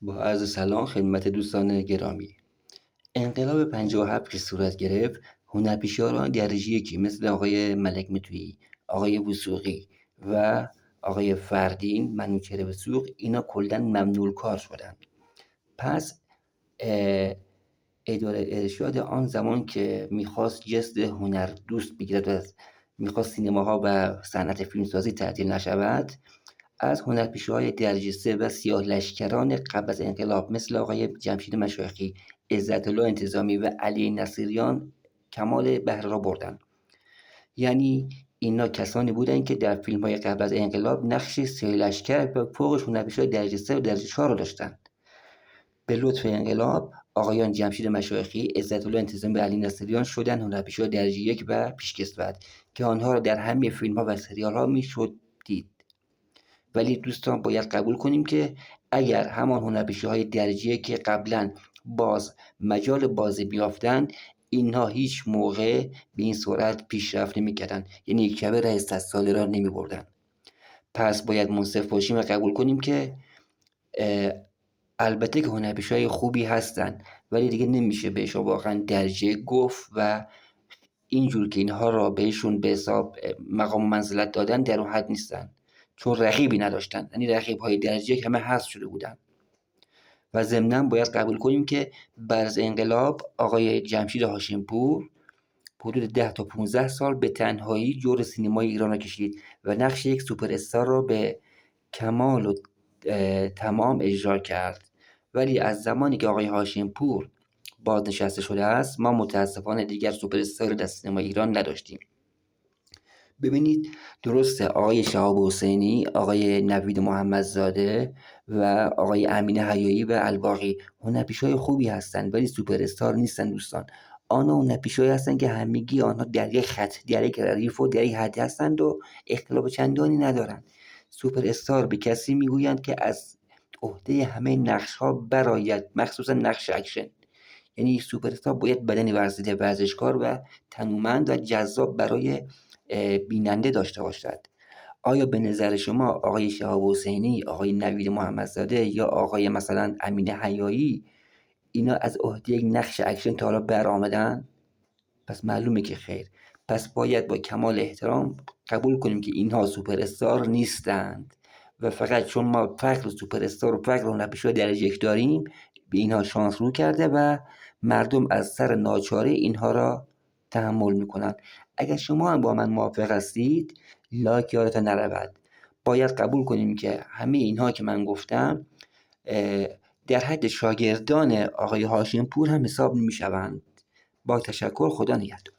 با عرض سلام خدمت دوستان گرامی. انقلاب 57 که صورت گرفت، هنرپیشه‌ها درجه یکی مثل آقای ملک مطیعی، آقای وثوقی و آقای فردین منوچهر وثوق، اینا کلا ممنوع کار شدن. پس اداره ارشاد آن زمان که میخواست جسد هنر دوست بگیرد و میخواست سینماها و صنعت فیلمسازی تعطیل نشود، از هنرپیشه‌های درجه سه و سیاه لشکران قبل از انقلاب مثل آقای جمشید مشایخی، عزت‌الله انتظامی و علی نصیریان کمال بهره را بردند. یعنی اینا کسانی بودند که در فیلم‌های قبل از انقلاب نقش سیاه لشکر و فوقش هنرپیشه‌های درجه سه و درجه چهار را داشتند. به لطف انقلاب آقایان جمشید مشایخی، عزت‌الله انتظامی و علی نصیریان شدند هنرپیشه‌های درجه یک و پیشکسوت که آنها را در همه فیلم‌ها و سریال‌ها میشد دید. ولی دوستان باید قبول کنیم که اگر همان هنرپیشه‌های درجه که قبلا باز مجال بازی بیافتند، اینها هیچ موقع به این سرعت پیشرفت نمی‌کردند، یعنی یک شبه راه 100 ساله را نمی‌بردند. پس باید منصف باشیم و قبول کنیم که البته که هنرپیشه‌های خوبی هستند، ولی دیگه نمیشه بهشون واقعا درجه گفت و اینجور که اینها را بهشون به حساب مقام و منزلت دادن در اون حد نیستن، چون رقیبی نداشتن. یعنی رقیب‌های درجه یک همه حذف شده بودن. و ضمناً باید قبول کنیم که بعد از انقلاب آقای جمشید هاشمپور حدود 10 تا 15 سال به تنهایی جور سینمای ایران را کشید و نقش یک سوپر استار را به کمال و تمام اجرا کرد. ولی از زمانی که آقای هاشمپور بازنشسته شده است، ما متاسفانه دیگر سوپر استار در سینما ایران نداشتیم. ببینید، درسته آقای شهاب حسینی، آقای نوید محمدزاده و آقای امین حیایی و الباقی هنرپیشه‌های خوبی هستند، ولی سوپر استار نیستن دوستان. آنها هنرپیشه‌هایی هستند که همگی آنها در یک خط، در یک ردیف و در یک حد هستند و اختلاف چندانی ندارند. سوپر استار به کسی میگویند که از عهده همه نقش‌ها برآید، مخصوصا نقش اکشن. یعنی سوپر استار باید بدنی ورزیده، ورزشکار و تنومند و جذاب برای بیننده داشته باشد. آیا به نظر شما آقای شهاب حسینی، آقای نوید محمدزاده یا آقای مثلا امین حیایی اینا از عهده یک نقش اکشن تا حالا برآمدن؟ پس معلومه که خیر. پس باید با کمال احترام قبول کنیم که اینها سوپر استار نیستند و فقط چون ما فقر سوپر استار و فقر هنرپیشه درجه یک داریم، به اینها شانس رو کرده و مردم از سر ناچاره اینها را تحمل میکنن. اگر شما هم با من موافق هستید، لایک یادتان نرود. باید قبول کنیم که همه اینها که من گفتم در حد شاگردان آقای هاشمپور هم حساب نمیشوند. با تشکر، خدا نگهدار.